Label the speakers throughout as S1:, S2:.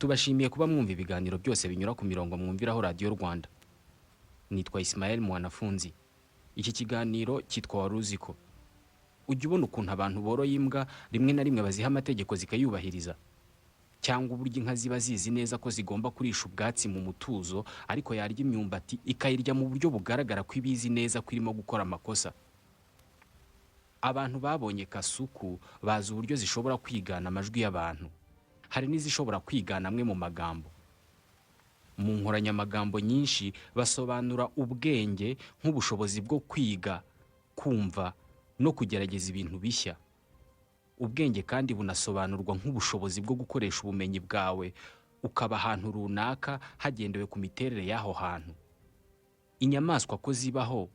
S1: Tubashimiye kuba mwumva ibiganiro byose binyura ku mirongo mwumviraho Radio Rwanda. Nitwa By MWANAFUNZI. Iki kiganiro cyitwa waruziko. Ujya ubona ukuntu abantu boroye imbwa rimwe na rimwe baziha amategeko zikayubahiriza, cyangwa uburyo inka ziba zizi neza ko zigomba kurisha ubwatsi mu mutuzo, ariko yarya imyumbati ikayirya mu buryo bugaragara ko ibizi neza ko irimo gukora amakosa. Abantu babonye kasuku bazi uburyo zishobora kwigana amajwi y'abantu. Hari n'izishobora kwigana amwe mu magambo. Mu nkoranyamagambo nyinshi basobanura ubwenge nk'ubushobozi bwo kwiga, kumva no kugerageza ibintu bishya. Ubwenge kandi bunasobanurwa nk'ubushobozi bwo gukoresha ubumenyi bwawe ukaba ahantu runaka hagendewe ku miterere y'aho hantu. Inyamaswa ko zibaho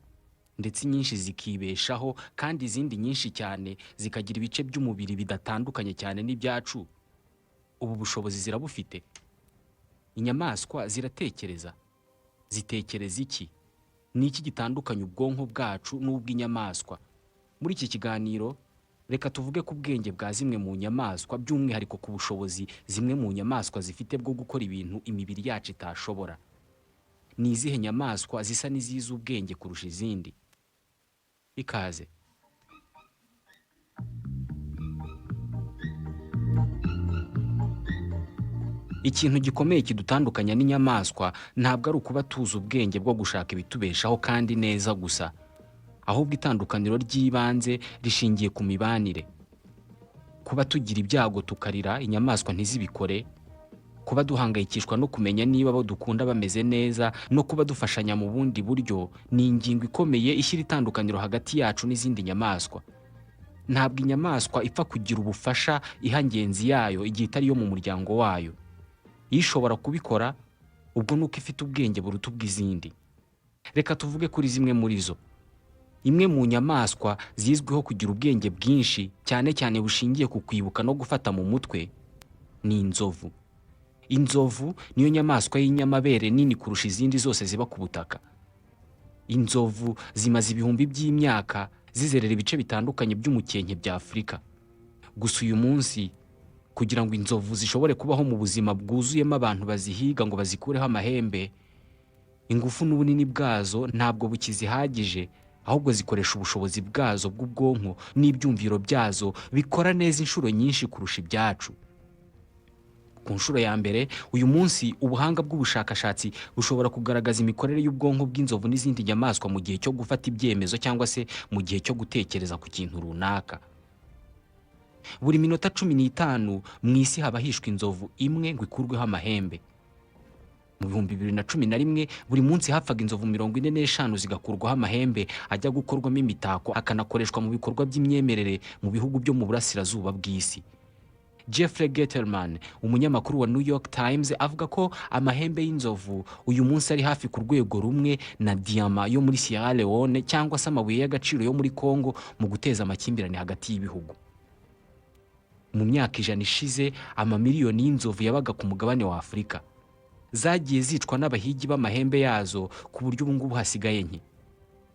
S1: ndetse nyinshi zikibeshaho, kandi izindi nyinshi cyane zikagira ibice by'umubiri bidatandukanye cyane n'ibyacu. Ubu bushobozi zirabufite. Inyamaswa ziratekereza. Zitekereza iki? Ni iki gitandukanye ubwonko bwacu n'ubw'inyamaswa? Muri iki kiganiro reka tuvuge ku bwenge bwa zimwe mu nyamaswa, by'umwihariko ku bushobozi zimwe mu nyamaswa zifite bwo gukora ibintu imibiri yacu itashobora. Ni izihe nyamaswa zisa n'izizi ubwenge kurusha izindi? Ikaze. Ikintu gikomeye kidutandukanya n'inyamaswa ntabwo ari ukuba tuzi ubwenge bwo gushaka ibitubeshaho kandi neza gusa, ahubwo itandukaniro ry'ibanze rishingiye ku mibanire. Kuba tugira ibyago tukarira, inyamaswa ntizibikore. Kuba duhangayikishwa no kumenya niba abo dukunda bameze neza no kuba dufashanya mu bundi buryo ni ingingo ikomeye ishyira itandukaniro hagati yacu n'izindi nyamaswa. Ntabwo inyamaswa ipfa kugira ubufasha iha ngenzi yayo igihe itari yo mu muryango wayo. Iyo ishobora kubikora, ubwo nuko ifite ubwenge buruta ubw'izindi. Reka tuvuge kuri zimwe muri zo. Imwe mu nyamaswa zizwiho kugira ubwenge bwinshi, cyane cyane bushingiye ku kwibuka no gufata mu mutwe, ni inzovu. Inzovu niyo nyamaswa y'inyamabere nini kurusha izindi zose ziba ku butaka. Inzovu zimaze ibihumbi by'imyaka zizerera ibice bitandukanye by'umukenke bya Afurika. Gusa uyu munsi, kugira ngo inzovu zishobore kubaho mu buzima bwuzuyemo abantu bazihiga ngo bazikureho amahembe, ingufu n'ubunini bwazo ntabwo bukizihagije, ahubwo zikoresha ubushobozi bwazo bw'ubwonko n'ibyumviro byazo bikora neza inshuro nyinshi kurusha ibyacu. Ku nshuro ya mbere, uyu munsi ubuhanga bw'ubushakashatsi bushobora kugaragaza imikorere y'ubwonko bw'inzovu n'izindi nyamaswa mu gihe cyo gufata ibyemezo cyangwa se mu gihe cyo gutekereza ku kintu runaka. Buri minota 15 mu isi haba hishwe inzovu imwe ngo ikurweho amahembe. Mu 2011 buri munsi hapfaga inzovu 45 zigakurwaho amahembe ajya gukorwamo imitako akanakoreshwa mu bikorwa by'imyemerere mu bihugu byo mu burasirazuba bw'isi. Jeffrey Gettelman, umunyamakuru wa New York Times, avuga ko amahembe y'inzovu uyu munsi ari hafi ku rwego rumwe na diama yo muri Sierra Leone cyangwa se amabuye y'agaciro yo muri Congo mu guteza amakimbirane hagati y'ibihugu. Mu myaka 100 ishize, amamiliyoni y'inzovu yabaga ku mugabane wa Afurika. Zagiye zicwa n'abahigi b'amahembe yazo ku buryo ubu ngubu hasigaye nke.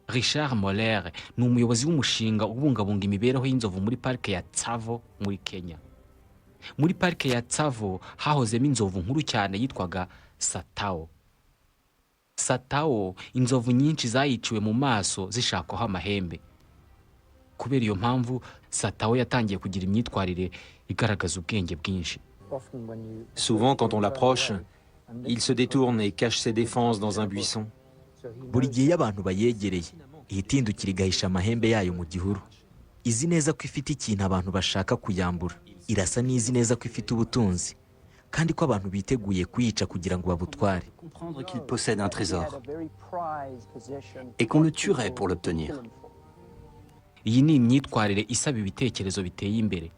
S1: Richard Moller ni umuyobozi w'umushinga ubungabunga imibereho y'inzovu muri parike ya Tsavo muri Kenya. Muri parike ya Tsavo hahozemo inzovu nkuru cyane yitwaga Satao. Satao, inzovu nyinshi zayiciwe mu maso zishakaho amahembe. Kubera iyo mpamvu, Satao yatangiye kugira imyitwarire igaragaza ubwenge bwinshi.
S2: Souvent, quand on l'approche, il se détourne et cache ses défenses dans un buisson.
S3: Buri gihe y'abantu bayegereye, ihitindukira igahisha amahembe yayo mu gihuru. Izi neza ko ifite ikintu abantu bashaka kuyambura. Irasa n'izi neza ko ifite ubutunzi, kandi ko abantu biteguye kuyica kugira ngo babutware.
S2: Comprendre qu'il possède un trésor et qu'on le tuerait pour l'obtenir.
S1: Iyi ni imyitwarire isaba ibitekerezo biteye imbere.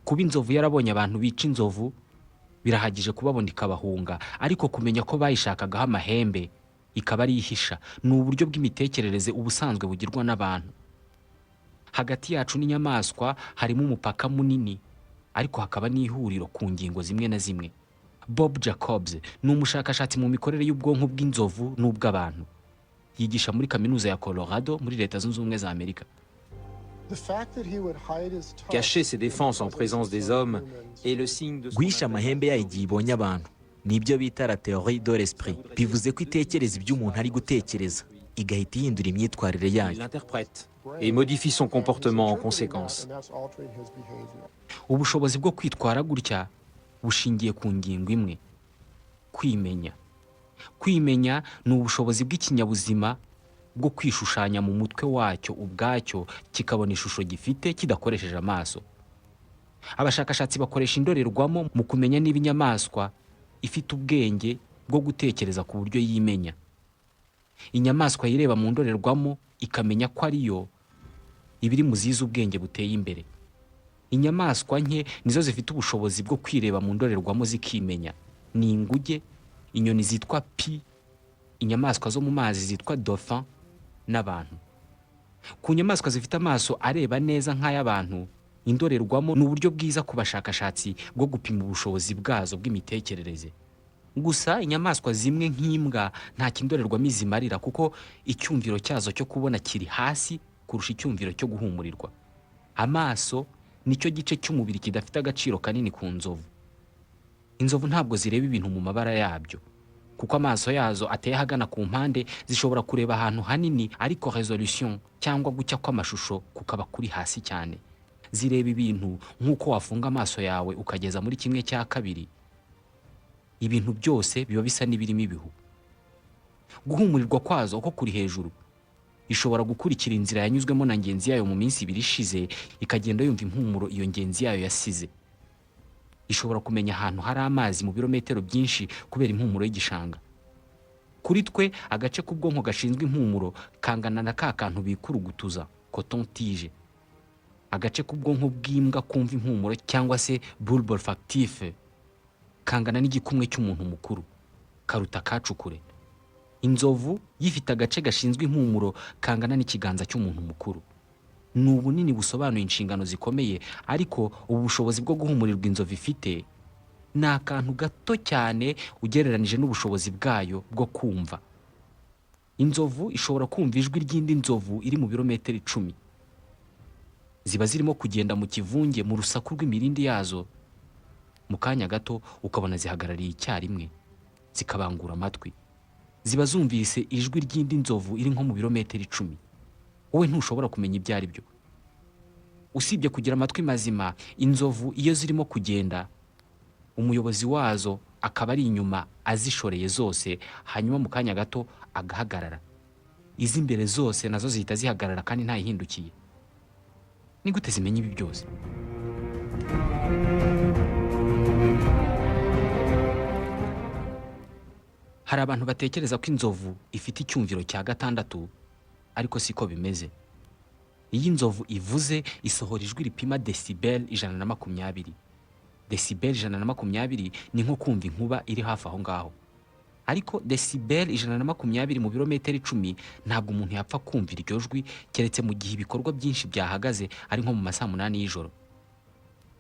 S1: Kuba inzovu yarabonye abantu bica inzovu birahagije kubabona ikabahunga, ariko kumenya ko bayishakagaho amahembe ikaba ari ihisha ni uburyo bw'imitekerereze ubusanzwe bugirwa n'abantu. Hagati yacu n'inyamaswa harimo umupaka munini, ariko hakaba n'ihuriro ku ngingo zimwe na zimwe. Bob Jacobs ni umushakashatsi mu mikorere y'ubwonko bw'inzovu n'ubw'abantu. Yigisha muri kaminuza ya Colorado muri Leta Zunze Ubumwe za Amerika.
S2: Cacher ses défenses en présence des hommes est le signe de son
S3: guhisha amahembe yayo igihe ibonye abantu nibyo bita la théorie de l'esprit. Bivuze ko itekereza ibyo umuntu ari gutekereza igahita ihindura imyitwarire
S2: Il
S3: yayo.
S2: l'interprète et modifie son comportement en conséquence.
S1: ubushobozi bwo kwitwara gutya bushingiye ku ngingo imwe: kwimenya. Kwimenya ni ubushobozi bw'ikinyabuzima bwo kwishushanya mu mutwe wacyo ubwacyo kikabona ishusho gifite kidakoresheje amaso. Abashakashatsi bakoresha indorerwamo mu kumenya niba inyamaswa ifite ubwenge bwo gutekereza ku buryo yimenya. Inyamaswa yireba mu ndorerwamo ikamenya ko ariyo ibiri mu zizi ubwenge buteye imbere. Inyamaswa nke nizo zifite ubushobozi bwo kwireba mu ndorerwamo zikimenya. Ni inguge, inyoni zitwa pi, inyamaswa zo mu mazi zitwa dauphin n'abantu. Ku nyamaswa zifite amaso areba neza nk'ay'abantu, indorerwamo ni uburyo bwiza ku bashakashatsi bwo gupima ubushobozi bwazo bw'imitekerereze. Gusa inyamaswa zimwe nk'imbwa nta kindorerwamo izimarira kuko icyumviro cyazo cyo kubona kiri hasi kurusha icyumviro cyo guhumurirwa. Amaso nicyo gice cy'umubiri kidafite agaciro kanini ku nzovu. Inzovu ntabwo zireba ibintu mu mabara yabyo kuko amaso yazo ateye ahagana ku mpande, zishobora kureba ahantu hanini ariko resolution cyangwa gucya kw'amashusho kukaba kuri hasi cyane. Zireba ibintu nk'uko wafunga amaso yawe ukageza muri 1/2. Ibintu byose biba bisa n'ibirimo ibihu. Guhumurirwa kwazo uko kuri hejuru ishobora gukurikira inzira yanyuzwemo na ngenzi yayo mu minsi 2 ishize, ikagenda yumva impumuro iyo ngenzi yayo yasize. Ishobora kumenya ahantu hari amazi mu birometero byinshi kubera impumuro y'igishanga. Kuri twe agace k'ubwonko gashinzwe impumuro kangana na ka kantu bikurugutuza coton tige. Agace k'ubwonko bw'imbwa kumva impumuro cyangwa se bulbe olfactif kangana n'igikumwe cy'umuntu mukuru, karuta kacukure. Inzovu yifite agace gashinzwe impumuro kangana n'ikiganza cy'umuntu mukuru. Ni ubunini busobanuye inshingano zikomeye, ariko ubu bushobozi bwo guhumurirwa inzovu ifite ni akantu gato cyane ugereranije n'ubushobozi bwayo bwo kumva. Inzovu ishobora kumva ijwi ry'indi nzovu iri mu birometero 10. Ziba zirimo kugenda mu kivunge mu rusaku rw'imirindi yazo. Mu kanya gato ukabona zihagarariye icyarimwe zikabangura amatwi. Ziba zumvise ijwi ry'indi nzovu iri nko mu birometero 10. Wowe ntushobora kumenya ibyo ari byo. Usibye kugira amatwi mazima, inzovu iyo zirimo kugenda umuyobozi wazo akaba ari inyuma azishoreye zose, hanyuma mu kanya gato agahagarara. Izi imbere zose nazo zihita zihagarara kandi ntayihindukiye. Ni gute zimenya ibi byose? Hari abantu batekereza ko inzovu ifite icyumviro cya 6, ariko siko bimeze. Iyi nzovu ivuze isohora ijwi ripima decibel 120. Decibel 120 ni nko kumva inkuba iri hafi aho ngaho. Ariko decibel 120 mu birometero 10 ntabwo umuntu yapfa kumvira iryo jwi keretse mu gihe ibikorwa byinshi byahagaze ari nko mu masaa 8 y'ijoro.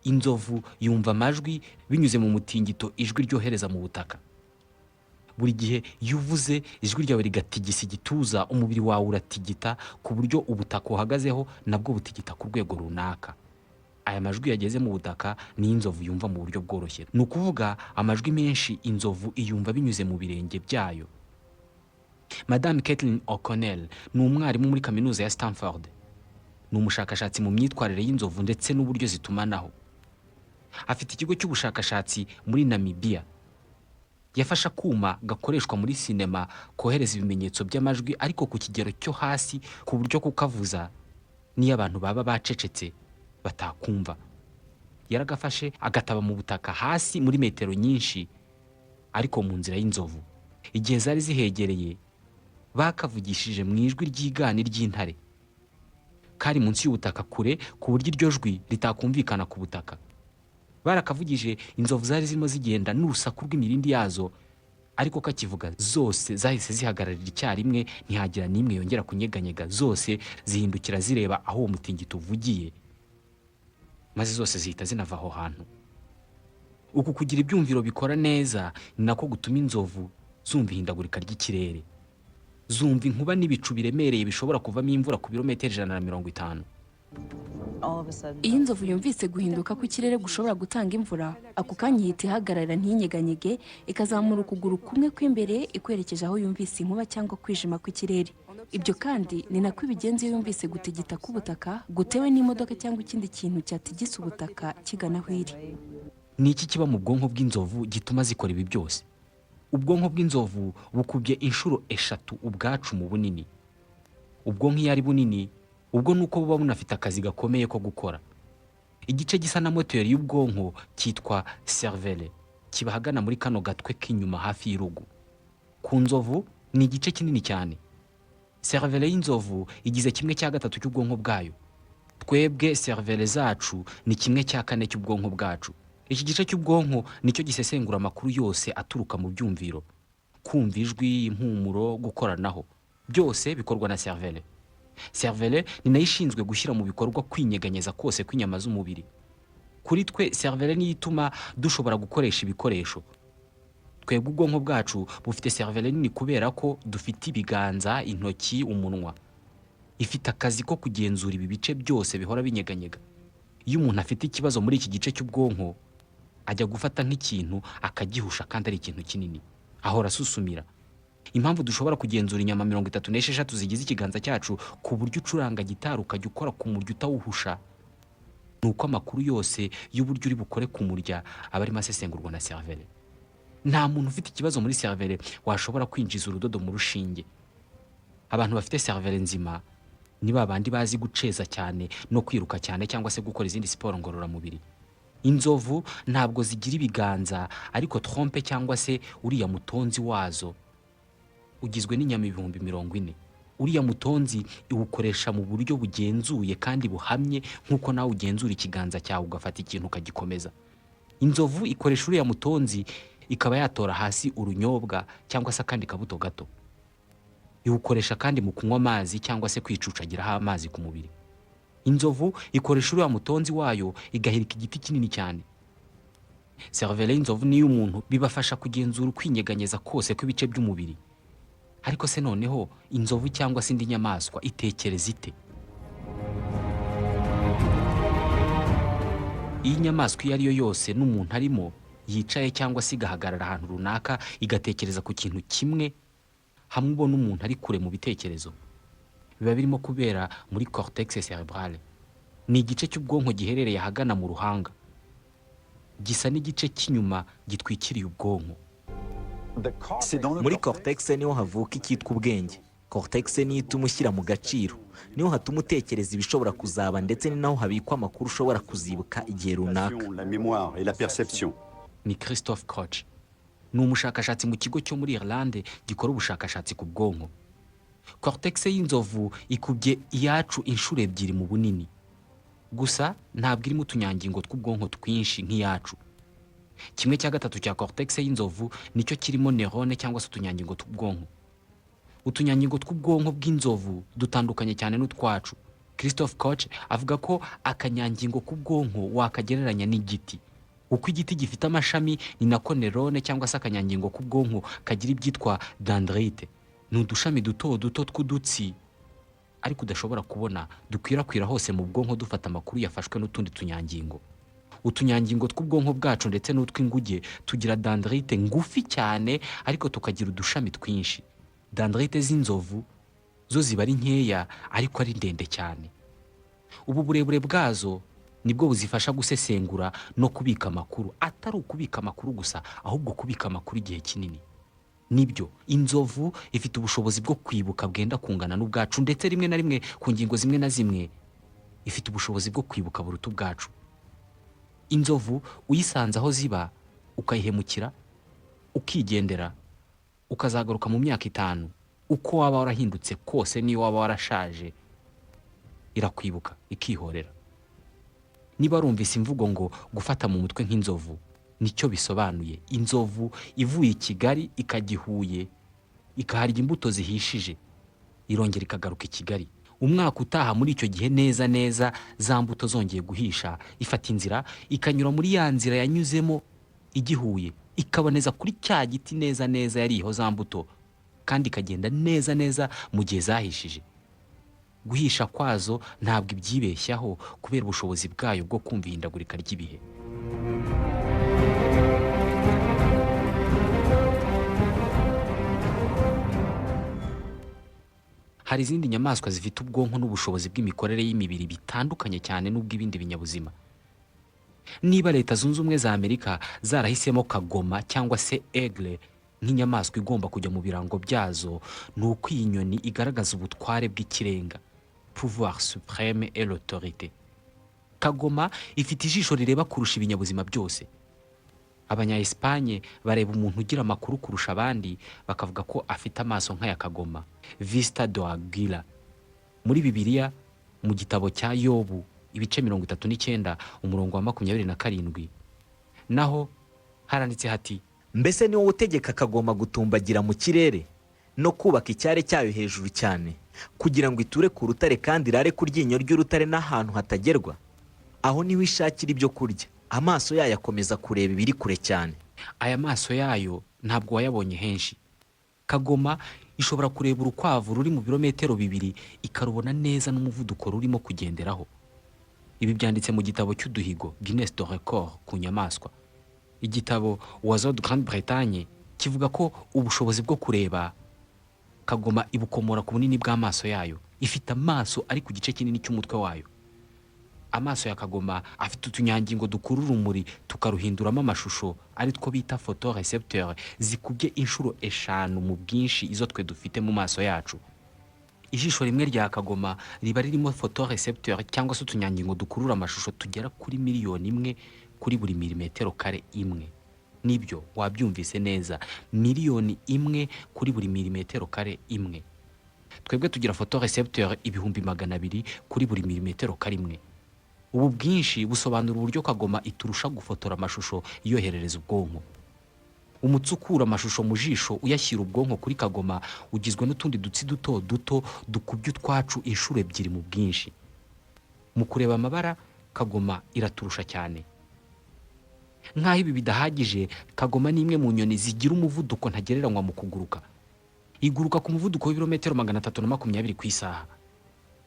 S1: Inzovu yumva amajwi binyuze mu mutingito ijwi ryohereza mu butaka. Buri gihe iyo uvuze ijwi ryawe rigatigisa igituza, umubiri wawe uratigita ku buryo ubutaka uhagazeho nabwo butigita ku rwego runaka. Aya majwi yageze mu butaka ni inzovu yumva mu buryo bworoshye. Ni ukuvuga amajwi menshi inzovu iyumva binyuze mu birenge byayo. Madame Kathleen O'Connell ni umwarimu muri kaminuza ya Stanford. Ni umushakashatsi mu myitwarire y'inzovu ndetse n'uburyo zitumanaho. Afite ikigo cy'ubushakashatsi muri Namibia. Yafasha kuma gakoreshwa muri sinema kohereza ibimenyetso by'amajwi ariko ku kigero cyo hasi ku buryo kukavuza niyo abantu baba bacecetse batakumva. Yaragafashe agataba mu butaka hasi muri metero nyinshi ariko mu nzira y'inzovu. Igihe zari zihegereye bakavugishije mu ijwi ry'igani ry'intare. Kari munsi y'ubutaka kure ku buryo iryo jwi ritakumvikana ku butaka. Barakavugije, inzovu zari zirimo zigenda n'urusaku rw'imirindi yazo, ariko kakivuga zose zahise zihagararira icyarimwe, ntihagira n'imwe yongera kunyeganyega. Zose zihindukira zireba aho uwo mutingito uvugiye, maze zose zihita zinava aho hantu. Uku kugira ibyumviro bikora neza ni nako gutuma inzovu zumva ihindagurika ry'ikirere. Zumva inkuba n'ibicu biremereye bishobora kuvamo imvura ku birometero 150.
S4: Iyo inzovu yumvise guhinduka kw'ikirere gushobora gutanga imvura, ako kanya ihita ihagarara ntinyeganyege, ikazamura ukuguru kumwe kw'imbere ikwerekeje aho yumvise inkuba cyangwa kwijima kw'ikirere. Ibyo kandi ni nako ibigenza iyo yumvise gutigita k'ubutaka gutewe n'imodoka cyangwa ikindi kintu cyatigisa ubutaka kigana aho iri.
S1: Ni iki kiba mu bwonko bw'inzovu gituma zikora ibi byose? Ubwonko bw'inzovu bukubye inshuro 3 ubwacu mu bunini. Ubwonko iyo ari bunini, ubwo nuko buba bunafite akazi gakomeye ko gukora. Igice gisa na moteri y'ubwonko cyitwa cervelle, kiba hagana muri kano gatwe k'inyuma hafi y'urugu. Ku nzovu ni igice kinini cyane. Cervelle y'inzovu igize 1/3 cy'ubwonko bwayo. Twebwe cervelle zacu ni 1/4 cy'ubwonko bwacu. Iki gice cy'ubwonko nicyo gisesengura amakuru yose aturuka mu byumviro, kumva ijwi, impumuro, gukoranaho. Byose bikorwa na cervelle. Cervelle ni nayo ishinzwe gushyira mu bikorwa kwinyeganyeza kose kw'inyama z'umubiri. Kuri twe cervelle niyo ituma dushobora gukoresha ibikoresho. Twebwe ubwonko bwacu bufite cervelle nini kubera ko dufite ibiganza, intoki, umunwa. Ifite akazi ko kugenzura ibi bice byose bihora binyeganyega. Iyo umuntu afite ikibazo muri iki gice cy'ubwonko, ajya gufata nk'ikintu akagihusha kandi ari ikintu kinini, ahora asusumira. Impamvu dushobora kugenzura inyama 36 zigize ikiganza cyacu ku buryo ucuranga gitari ukajya ukora ku murya utawuhusha, nuko amakuru yose y'uburyo uri bukore ku murya aba arimo asesengurwa na cervelle. Nta muntu ufite ikibazo muri cervelle washobora kwinjiza urudodo mu rushinge. Abantu bafite cervelle nzima ni babandi bazi guceza cyane no kwiruka cyane cyangwa se gukora izindi siporo ngororamubiri. Inzovu ntabwo zigira ibiganza, ariko trompe cyangwa se uriya mutonzi wazo ugizwe n'inyama 40,000. Uriya mutonzi iwukoresha mu buryo bugenzuye kandi buhamye, nk'uko nawe ugenzura ikiganza cyawe ugafata ikintu ukagikomeza. Inzovu ikoresha uriya mutonzi ikaba yatora hasi urunyobwa cyangwa se akandi kabuto gato. Iwukoresha kandi mu kunywa amazi cyangwa se kwicucagiraho amazi ku mubiri. Inzovu ikoresha uriya mutonzi wayo igahirika igiti kinini cyane. Cervelle y'inzovu niyo umuntu bibafasha kugenzura ukwinyeganyeza kose kw'ibice by'umubiri. Ariko se noneho inzovu cyangwa se indi nyamaswa itekereza ite? Iyi nyamaswa iyo ari yo yose n'umuntu arimo yicaye cyangwa se igahagarara ahantu runaka igatekereza ku kintu kimwe, hamwe ubona umuntu ari kure mu bitekerezo, biba birimo kubera muri cortex cerebrale. Ni igice cy'ubwonko giherereye ahagana mu ruhanga, gisa n'igice cy'inyuma gitwikiriye ubwonko.
S3: Muri cortex niho havuka icyitwa ubwenge. Cortex niyo ituma ushyira mu gaciro, niho hatuma utekereza ibishobora kuzaba, ndetse ni naho habikwa amakuru ushobora kuzibuka igihe runaka.
S1: Ni Christophe Koch, ni umushakashatsi mu kigo cyo muri Irlande gikora ubushakashatsi ku bwonko. Cortex y'inzovu ikubye iyacu inshuro 2 mu bunini, gusa ntabwo irimo utunyangingo tw'ubwonko twinshi nk'iyacu. 1/3 cya cortex y'inzovu nicyo kirimo neurone cyangwa se utunyangingo tw'ubwonko. Utunyangingo tw'ubwonko bw'inzovu dutandukanye cyane n'utwacu. Christophe Koch avuga ko akanyangingo k'ubwonko wakagereranya n'igiti. Uko igiti gifite amashami, ni nako neurone cyangwa se akanyangingo k'ubwonko kagira ibyitwa dendrite. Ni udushami duto duto tw'udutsi ariko udashobora kubona, dukwirakwira hose mu bwonko dufata amakuru yafashwe n'utundi tunyangingo. Utunyangingo tw'ubwonko bwacu ndetse n'utw'inguge tugira dendrite ngufi cyane, ariko tukagira udushami twinshi. Dendrite z'inzovu zo ziba ari nkeya ariko ari ndende cyane. Ubu burebure bwazo nibwo buzifasha gusesengura no kubika amakuru, atari ukubika amakuru gusa, ahubwo kubika amakuru igihe kinini. Nibyo, inzovu ifite ubushobozi bwo kwibuka bwenda kungana n'ubwacu, ndetse rimwe na rimwe ku ngingo zimwe na zimwe ifite ubushobozi bwo kwibuka buruta ubwacu. Inzovu uyisanze aho ziba ukayihemukira, ukigendera, ukazagaruka mu myaka 5, uko waba warahindutse kose niyo waba warashaje, irakwibuka ikihorera. Niba rumvise imvugo ngo gufata mu mutwe nk'inzovu, nicyo bisobanuye. Inzovu ivuye i Kigali ikagihuye, ikaharya imbuto zihishije, irongera ikagaruka i Kigali. Umwaka utaha muri icyo gihe neza neza za mbuto zongeye guhisha, ifata inzira ikanyura muri ya nzira yanyuzemo igihuye, ikaboneza kuri cya giti neza neza yariho za mbuto, kandi ikagenda neza neza mu gihe zahishije. guhisha kwazo ntabwo ibyibeshyaho kubera ubushobozi bwayo bwo kumva ihindagurika ry'ibihe. Hari izindi nyamaswa zifite ubwonko n'ubushobozi bw'imikorere y'imibiri bitandukanye cyane n'ubw'ibindi binyabuzima. Niba Leta Zunze Ubumwe za Amerika zarahisemo kagoma cyangwa se aigle nk'inyamaswa igomba kujya mu birango byazo, ni uko iyi nyoni igaragaza ubutware bw'ikirenga, pouvoir suprême et l'autorité. Kagoma ifite ijisho rireba kurusha ibinyabuzima byose. Abanya-Espagne bareba umuntu ugira amakuru kurusha abandi bakavuga ko afite amaso nk'aya kagoma, vista do aguila. Muri Bibiliya mu gitabo cya Yobu ibice 39 umurongo wa 27 naho haranditse hati,
S3: mbese ni wowe utegeka kagoma gutumbagira mu kirere no kubaka icyare cyayo hejuru cyane kugira ngo iture ku rutare kandi irare ku ryinyo ry'urutare n'ahantu hatagerwa? Aho niho ishakira ibyo kurya, amaso yayo akomeza kureba ibiri kure cyane.
S1: aya maso yayo ntabwo wayabonye henshi. Kagoma ishobora kureba urukwavu ruri mu birometero 2 ikarubona neza n'umuvuduko rurimo kugenderaho. Ibi byanditse mu gitabo cy'uduhigo Guinness de Record ku nyamaswa. Igitabo Oiseaux de Grande-Bretagne kivuga ko ubushobozi bwo kureba kagoma ibukomora ku bunini bw'amaso yayo. Ifite amaso ari ku gice kinini cy'umutwe wayo. Amaso ya kagoma afite utunyangingo dukura urumuri tukaruhinduramo amashusho ari two bita photorecepteur zikubye inshuro 5 mu bwinshi izo twe dufite mu maso yacu. Ijisho rimwe rya kagoma riba ririmo photorecepteur cyangwa se utunyangingo dukurura amashusho tugera kuri 1,000,000 kuri buri milimetero kare imwe. Nibyo wabyumvise neza, 1,000,000 kuri buri milimetero kare imwe. Twebwe tugira photorecepteur 200,000 kuri buri milimetero kare imwe. Ubu bwinshi busobanura uburyo kagoma iturusha gufotora amashusho yoherereza ubwonko. Umutsi ukura amashusho mu jisho uyashyira ubwonko kuri kagoma ugizwe n'utundi dutsi duto duto dukubye utwacu inshuro 2 mu bwinshi. Mu kureba amabara kagoma iraturusha cyane. Nk'aho ibi bidahagije, kagoma ni imwe mu nyoni zigira umuvuduko ntagereranywa mu kuguruka. Iguruka ku muvuduko w'ibirometero 320 ku isaha.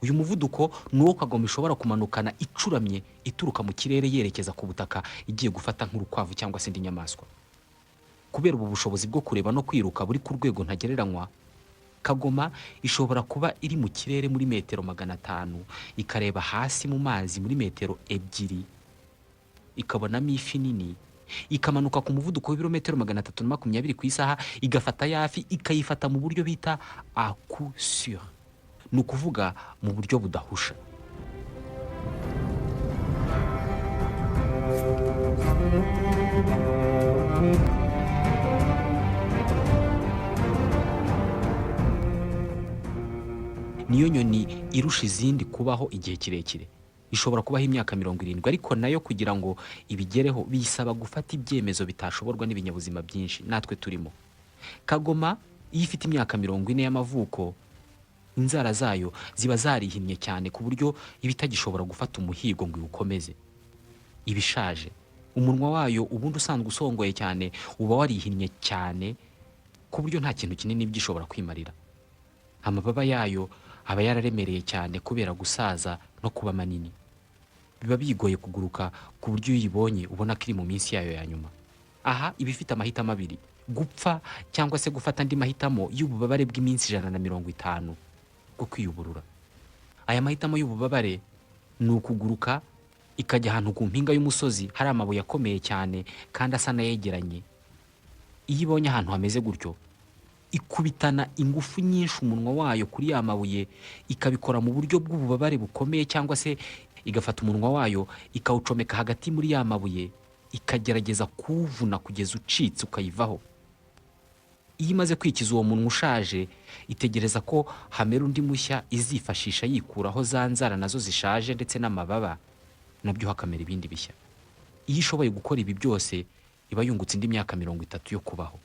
S1: Uyu muvuduko nuwo kagoma ishobora kumanukana icuramye ituruka mu kirere yerekeza ku butaka igiye gufata nk'urukwavu cyangwa se indi nyamaswa. Kubera ubu bushobozi bwo kureba no kwiruka buri ku rwego ntagereranywa, kagoma ishobora kuba iri mu kirere muri metero 500 ikareba hasi mu mazi muri metero 2 ikabonamo ifi nini, ikamanuka ku muvuduko w'ibirometero 320 ku isaha igafata yafi ikayifata mu buryo bita à coup sûr. Ni ukuvuga mu buryo budahusha. Niyo nyoni irusha izindi kubaho igihe kirekire. Ishobora kubaho imyaka 70, ariko nayo kugira ngo ibigereho bisaba gufata ibyemezo bitashoborwa n'ibinyabuzima byinshi natwe turimo. Kagoma iyo ifite imyaka 40 y'amavuko, inzara zayo ziba zarihinnye cyane ku buryo ibitagishobora gufata umuhigo ngo iwukomeze. Ibishaje, umunwa wayo ubundi usanzwe usongoye cyane uba warihinnye cyane ku buryo nta kintu kinini byishobora kwimarira. Amababa yayo aba yararemereye cyane kubera gusaza no kuba manini. Biba bigoye kuguruka ku buryo iyo uyibonye ubona ko iri mu minsi yayo ya nyuma. Aha iba ifite amahitamo 2, gupfa cyangwa se gufata andi mahitamo y'ububabare bw'iminsi 150 bwo kwiyuburura. Aya mahitamo y'ububabare ni ukuguruka ikajya ahantu ku mpinga y'umusozi hari amabuye akomeye cyane kandi asa nayegeranye. Iyo ibonye ahantu hameze gutyo, ikubitana ingufu nyinshi umunwa wayo kuri ya mabuye, ikabikora mu buryo bw'ububabare bukomeye, cyangwa se igafata umunwa wayo ikawucomeka hagati muri ya mabuye ikagerageza kuwuvuna kugeza ucitse ukayivaho. Iyo imaze kwikiza uwo munwa ushaje, itegereza ko hamera undi mushya izifashisha yikuraho za nzara nazo zishaje ndetse n'amababa nabyo hakamera ibindi bishya. Iyo ishoboye gukora ibi byose, iba yungutse indi myaka 30 yo kubaho.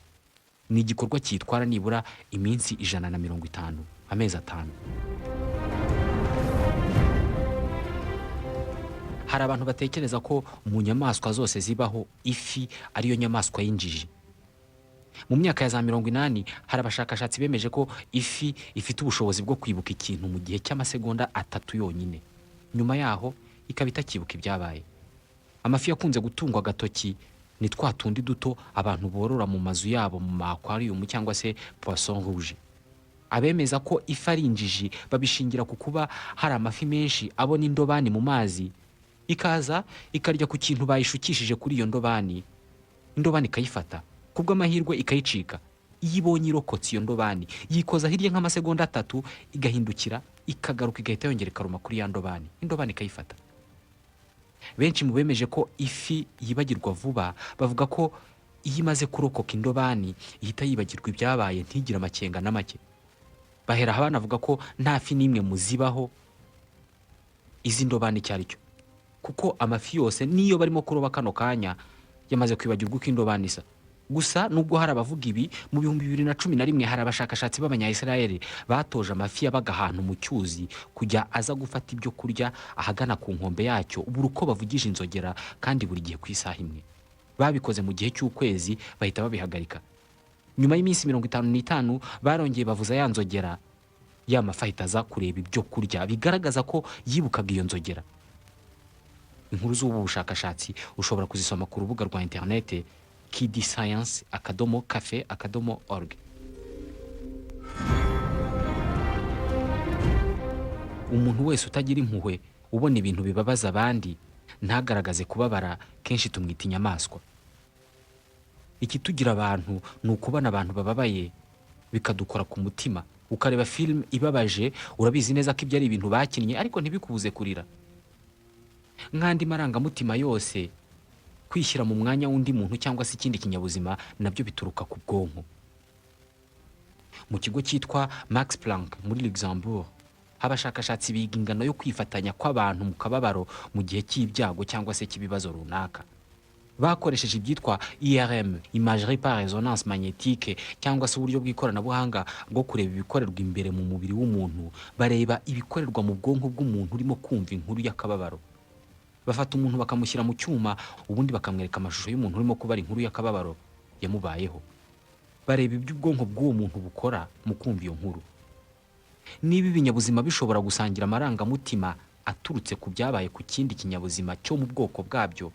S1: Ni igikorwa cyitwara nibura iminsi 150, amezi 5. Hari abantu batekereza ko mu nyamaswa zose zibaho ifi ariyo nyamaswa y'injiji. mu myaka ya za 80 hari abashakashatsi bemeje ko ifi ifite ubushobozi bwo kwibuka ikintu mu gihe cy'amasegonda 3 yonyine, nyuma yaho ikaba itakibuka ibyabaye. Amafi yakunze gutungwa agatoki ni twa tundi duto abantu borora mu mazu yabo mu aquarium cyangwa se poisson rouge. Abemeza ko ifi ari injiji babishingira ku kuba hari amafi menshi abona indobani mu mazi, ikaza ikarya ku kintu bayishukishije kuri iyo ndobani, indobani ikayifata kubw'amahirwe ikayicika. Iyo ibonye irokotse iyo ndobani yikoza hirya nk'amasegonda 3 igahindukira ikagaruka igahita yongera ikaruma kuri ya ndobani, indobani ikayifata. Benshi mu bemeje ko ifi yibagirwa vuba bavuga ko iyo imaze kurokoka indobani ihita yibagirwa ibyabaye ntigire amakenga na make. Bahera banavuga ko nta fi n'imwe muzibaho izi ndobani cyari cyo, kuko amafi yose niyo barimo kuroba kano kanya yamaze kwibagirwa uko indobani isa. Gusa nubwo hari abavuga ibi, mu 2011 hari abashakashatsi b'Abanya-Israel batoje amafi yabaga ahantu mu cyuzi kujya aza gufata ibyo kurya ahagana ku nkombe yacyo buri uko bavugije inzogera kandi buri gihe ku isaha imwe. Babikoze mu gihe cy'ukwezi bahita babihagarika. Nyuma y'iminsi 55 barongeye bavuza ya nzogera, ya mafi ahita aza kureba ibyo kurya bigaragaza ko yibukaga iyo nzogera. Inkuru z'ubu bushakashatsi ushobora kuzisoma ku rubuga rwa internet kidscience.cafe.org. Umuntu wese utagira impuhwe ubona ibintu bibabaza abandi ntagaragaze kubabara kenshi tumwita inyamaswa. Ikitugira abantu ni ukubona abantu bababaye bikadukora ku mutima. Ukareba film ibabaje urabizi neza ko ibyo ari ibintu bakinnye ariko ntibikubuze kurira. Nk'andi marangamutima yose, kwishyira mu mwanya w'undi muntu cyangwa se ikindi kinyabuzima nabyo bituruka ku bwonko. Mu kigo cyitwa Max Planck muri Luxembourg, abashakashatsi biga ingano yo kwifatanya kw'abantu mu kababaro mu gihe cy'ibyago cyangwa se cy'ibibazo runaka. Bakoresheje ibyitwa IRM, imagerie par résonance magnétique, cyangwa se uburyo bw'ikoranabuhanga bwo kureba ibikorerwa imbere mu mubiri w'umuntu. Bareba ibikorerwa mu bwonko bw'umuntu urimo kumva inkuru y'akababaro. Bafata umuntu bakamushyira mu cyuma, ubundi bakamwereka amashusho y'umuntu urimo kubara inkuru y'akababaro yamubayeho. Bareba ibyo ubwonko bw'uwo muntu bukora mu kumva iyo nkuru. Niba ibinyabuzima bishobora gusangira amarangamutima aturutse ku byabaye ku kindi kinyabuzima cyo mu bwoko bwabyo,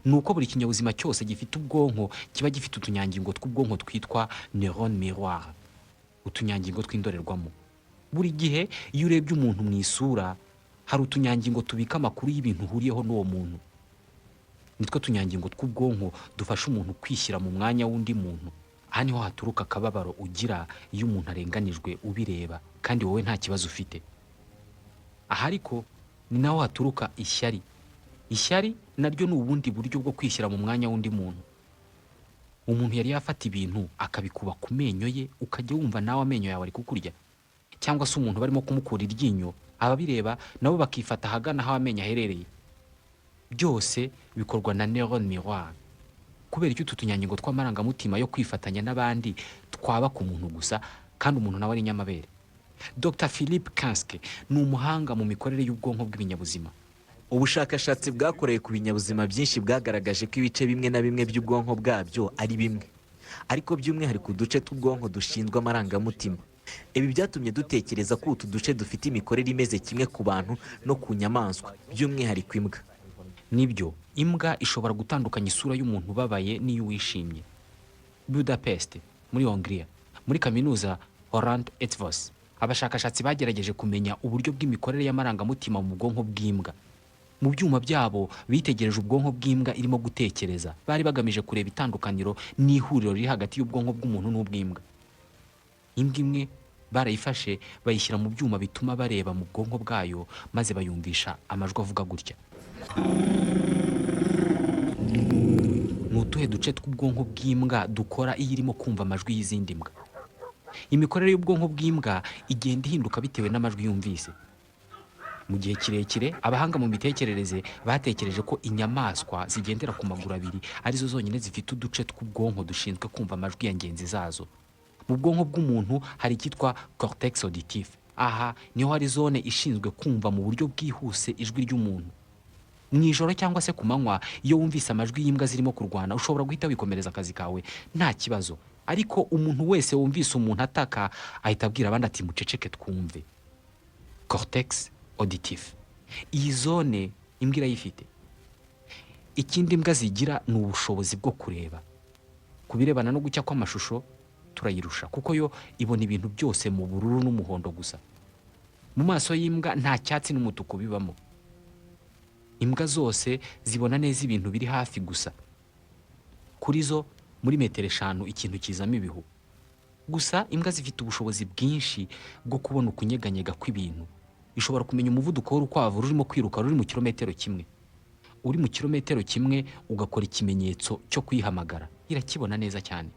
S1: nuko buri kinyabuzima cyose gifite ubwonko kiba gifite utunyangingo tw'ubwonko twitwa neurones miroir, utunyangingo tw'indorerwamo. Buri gihe iyo urebye umuntu mu isura hari utunyangingo tubika amakuru y'ibintu uhuriyeho n'uwo muntu. Nitwo tunyangingo tw'ubwonko dufasha umuntu kwishyira mu mwanya w'undi muntu. Aha niho haturuka akababaro ugira iyo umuntu arenganijwe ubireba kandi wowe nta kibazo ufite. Aha ariko ni naho haturuka ishyari. Ishyari naryo ni ubundi buryo bwo kwishyira mu mwanya w'undi muntu. Umuntu yari yafata ibintu akabikuba ku menyo ye, ukajya wumva nawe amenyo yawe ari kukurya. Cyangwa se umuntu barimo kumukura iryinyo, ababireba nabo bakifata ahagana aho amenyo aherereye. Byose bikorwa na neurones miroir. Kubera icyo utunyangingo tw'amarangamutima yo kwifatanya n'abandi twaba ku muntu gusa, kandi umuntu nawe ari nyamabere. Dr. Philippe Kanske ni umuhanga mu mikorere y'ubwonko bw'ibinyabuzima.
S3: Ubushakashatsi bwakorewe ku binyabuzima byinshi bwagaragaje ko ibice bimwe na bimwe by'ubwonko bwabyo ari bimwe, ariko by'umwihariko uduce tw'ubwonko dushinzwe amarangamutima. Ibi byatumye dutekereza ko utu duce dufite imikorere imeze kimwe ku bantu no ku nyamaswa, by'umwihariko imbwa.
S1: Nibyo, imbwa ishobora gutandukanya isura y'umuntu ubabaye n'iyo wishimye. Budapest muri Hongria, muri kaminuza Holland Etvos, abashakashatsi bagerageje kumenya uburyo bw'imikorere y'amarangamutima mu bwonko bw'imbwa. Mu byuma byabo bitegereje ubwonko bw'imbwa irimo gutekereza. Bari bagamije kureba itandukaniro n'ihuriro riri hagati y'ubwonko bw'umuntu n'ubw'imbwa. Imbwa imwe barayifashe bayishyira mu byuma bituma bareba mu bwonko bwayo, maze bayumvisha amajwi avuga gutya. Ni utuhe duce tw'ubwonko bw'imbwa dukora iyo irimo kumva amajwi y'izindi mbwa. Imikorere y'ubwonko bw'imbwa igenda ihinduka bitewe n'amajwi yumvise. Mu gihe kirekire abahanga mu mitekerereze batekereje ko inyamaswa zigendera ku maguru abiri arizo zonyine zifite uduce tw'ubwonko dushinzwe kumva amajwi ya ngenzi zazo. Mu bwonko bw'umuntu hari icyitwa cortex auditif. Aha niho hari zone ishinzwe kumva mu buryo bwihuse ijwi ry'umuntu. mu ijoro cyangwa se ku manywa iyo wumvise amajwi y'imbwa zirimo kurwana ushobora guhita wikomereza akazi kawe nta kibazo, ariko umuntu wese wumvise umuntu ataka ahita abwira abandi ati muceceke twumve. Cortex auditif, iyi zone imbwa irayifite. Ikindi imbwa zigira ni ubushobozi bwo kureba. Ku birebana no gucya kw'amashusho turayirusha kuko yo ibona ibintu byose mu bururu n'umuhondo gusa. Mu maso y'imbwa nta cyatsi n'umutuku bibamo. Imbwa zose zibona neza ibintu biri hafi gusa. Kuri zo muri metero 5 ikintu kizamo ibihu. Gusa imbwa zifite ubushobozi bwinshi bwo kubona ukunyeganyega kw'ibintu. Ishobora kumenya umuvuduko w'urukwavu rurimo kwiruka ruri mu kilometero kimwe. Uri mu kilometero kimwe ugakora ikimenyetso cyo kwihamagara, irakibona neza cyane.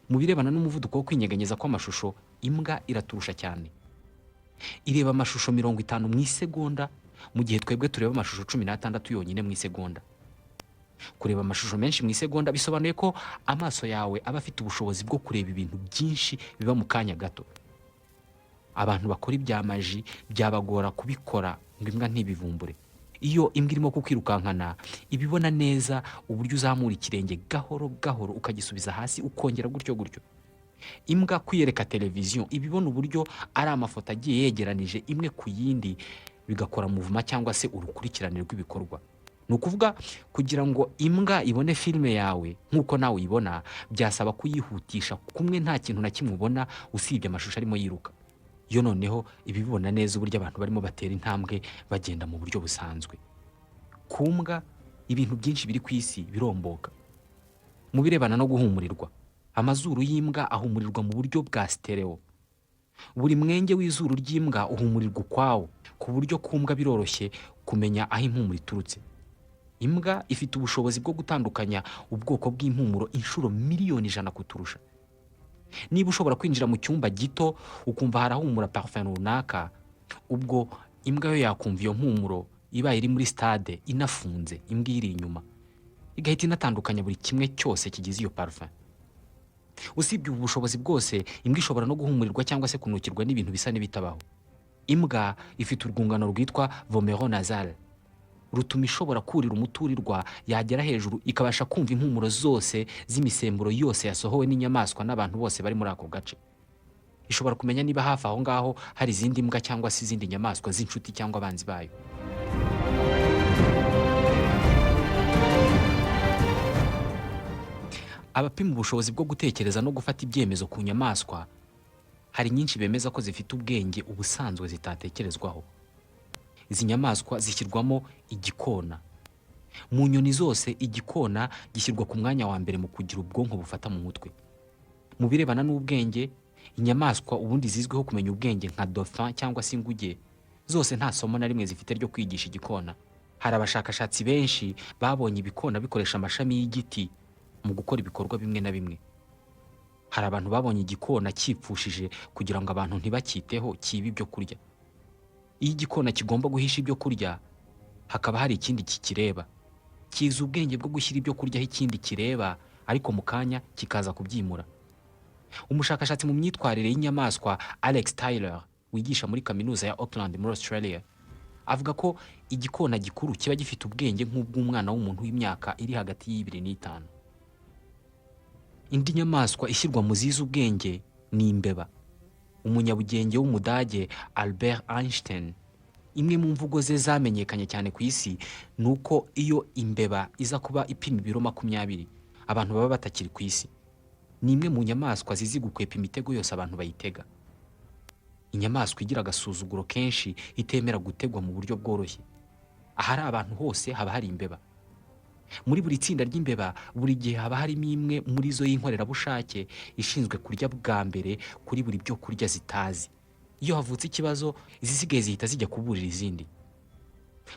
S1: Mu birebana n'umuvuduko wo kwinyeganyeza kw'amashusho, imbwa iraturusha cyane. Ireba amashusho 50 mu isegonda, mu gihe twebwe tureba amashusho 16 yonyine mu isegonda. Kureba amashusho menshi mu isegonda bisobanuye ko amaso yawe aba afite ubushobozi bwo kureba ibintu byinshi biba mu kanya gato. Abantu bakora ibya maji byabagora kubikora ngo imbwa ntibivumbure. Iyo imbwa irimo kukwirukankana ibibona neza uburyo uzamura ikirenge gahoro gahoro ukagisubiza hasi ukongera gutyo gutyo. Imbwa kwiyereka televiziyo ibibona uburyo ari amafoto agiye yegeranije imwe ku yindi bigakora muvuma cyangwa se urukurikirane rw'ibikorwa. Ni ukuvuga kugira ngo imbwa ibone filime yawe nk'uko nawe uyibona byasaba kuyihutisha kumwe nta kintu na kimwe ubona usibye amashusho arimo yiruka. Yo noneho ibibona neza uburyo abantu barimo batera intambwe bagenda mu buryo busanzwe. Ku mbwa ibintu byinshi biri ku isi biromboka. Mu birebana no guhumurirwa, amazuru y'imbwa ahumurirwa mu buryo bwa stereo. Buri mwenge w'izuru ry'imbwa uhumurirwa ukwawo, ku buryo ku mbwa biroroshye kumenya aho impumuro iturutse. Imbwa ifite ubushobozi bwo gutandukanya ubwoko bw'impumuro inshuro miliyoni 100 kuturusha. Niba ushobora kwinjira mu cyumba gito ukumva harahumura parfum runaka, ubwo imbwa yo yakumva iyo mpumuro iba iri muri stade inafunze, imbwa iri inyuma igahita inatandukanya buri kimwe cyose kigize iyo parfum. Usibye ubu bushobozi bwose, imbwa ishobora no guhumurirwa cyangwa se kunukirwa n'ibintu bisa n'ibitabaho. Imbwa ifite urwungano rwitwa vomero nasal, rutuma ishobora kurira umuturirwa yagera hejuru ikabasha kumva impumuro zose z'imisemburo yose yasohowe n'inyamaswa n'abantu bose bari muri ako gace. Ishobora kumenya niba hafi aho ngaho hari izindi mbwa cyangwa se izindi nyamaswa z'inshuti cyangwa abanzi bayo. Abapima ubushobozi bwo gutekereza no gufata ibyemezo ku nyamaswa, hari nyinshi bemeza ko zifite ubwenge ubusanzwe zitatekerezwaho. Izi nyamaswa zishyirwamo igikona. Mu nyoni zose igikona gishyirwa ku mwanya wa mbere mu kugira ubwonko bufata mu mutwe. Mu birebana n'ubwenge, inyamaswa ubundi zizwiho kumenya ubwenge nka dauphin cyangwa se inguge, zose nta somo na rimwe zifite ryo kwigisha igikona. Hari abashakashatsi benshi babonye ibikona bikoresha amashami y'igiti mu gukora ibikorwa bimwe na bimwe. Hari abantu babonye igikona cyipfushije kugira ngo abantu ntibakiteho kibe ibyo kurya. Iyo igikona kigomba guhisha ibyo kurya, hakaba hari ikindi kikireba. Kizi ubwenge bwo gushyira ibyo kurya aho ikindi kireba, ariko mu kanya kikaza kubyimura. Umushakashatsi mu myitwarire y'inyamaswa Alex Tyler wigisha muri kaminuza ya Auckland muri Australia avuga ko igikona gikuru kiba gifite ubwenge nk'ubw'umwana w'umuntu w'imyaka iri hagati y'2 n'5. Indi nyamaswa ishyirwa mu zizi ubwenge ni imbeba. Umunyabugenge w'Umudage Albert Einstein, imwe mu mvugo ze zamenyekanye cyane ku isi nuko iyo imbeba iza kuba ipima ibiro 20 abantu baba batakiri ku isi. Ni imwe mu nyamaswa zizi gukwepa imitego yose abantu bayitega. Inyamaswa igira agasuzuguro kenshi itemera gutegwa mu buryo bworoshye. Ahari abantu hose haba hari imbeba. Muri buri tsinda ry'imbeba buri gihe haba harimo imwe muri zo y'inkorerabushake ishinzwe kurya bwa mbere kuri buri byo kurya zitazi. Iyo havutse ikibazo izisigaye zihita zijya kuburira izindi.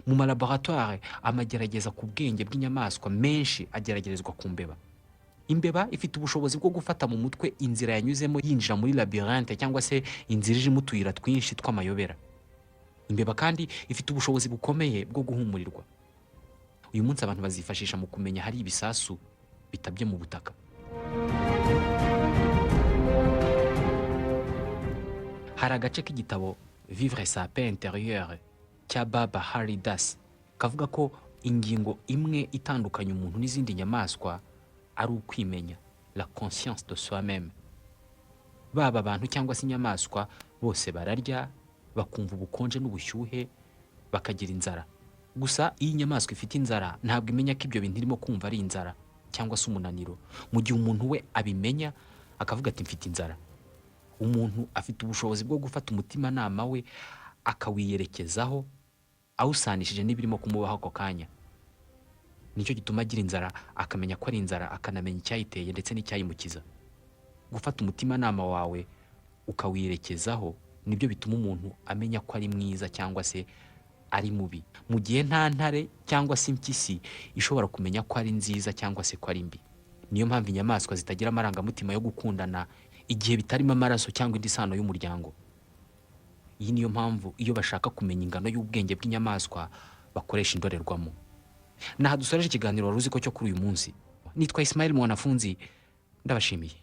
S1: Mu malaboratoire amagerageza ku bwenge bw'inyamaswa menshi ageragerezwa ku mbeba. Imbeba ifite ubushobozi bwo gufata mu mutwe inzira yanyuzemo yinjira muri labyrinthe cyangwa se inzira irimo utuyira twinshi tw'amayobera. Imbeba kandi ifite ubushobozi bukomeye bwo guhumurirwa. Uyu munsi abantu bazifashisha mu kumenya hari ibisasu bitabye mu butaka. Hari agace k'igitabo Vivre sa paix intérieure cya Baba Haridas kavuga ko ingingo imwe itandukanya umuntu n'izindi nyamaswa ari ukwimenya, la conscience de soi-même. Baba abantu cyangwa se inyamaswa bose bararya, bakumva ubukonje n'ubushyuhe, bakagira inzara. Gusa iyo inyamaswa ifite inzara ntabwo imenya ko ibyo bintu irimo kumva ari inzara cyangwa se umunaniro, mu gihe umuntu we abimenya akavuga ati mfite inzara. Umuntu afite ubushobozi bwo gufata umutimanama we akawiyerekezaho awusanishije n'ibirimo kumubaho ako kanya. Nicyo gituma agira inzara, akamenya ko ari inzara, akanamenya icyayiteye ndetse n'icyayimukiza. Gufata umutimanama wawe ukawiyerekezaho nibyo bituma umuntu amenya ko ari mwiza cyangwa se ari mubi, mu gihe nta ntare cyangwa se impyisi ishobora kumenya ko ari nziza cyangwa se ko ari mbi. Niyo mpamvu inyamaswa zitagira amarangamutima yo gukundana igihe bitarimo amaraso cyangwa indi sano y'umuryango. Iyi niyo mpamvu iyo bashaka kumenya ingano y'ubwenge bw'inyamaswa bakoresha indorerwamo. Naha dusoreje ikiganiro waruziko cyo kuri uyu munsi. Nitwa Ismail Mwanafunzi, ndabashimiye.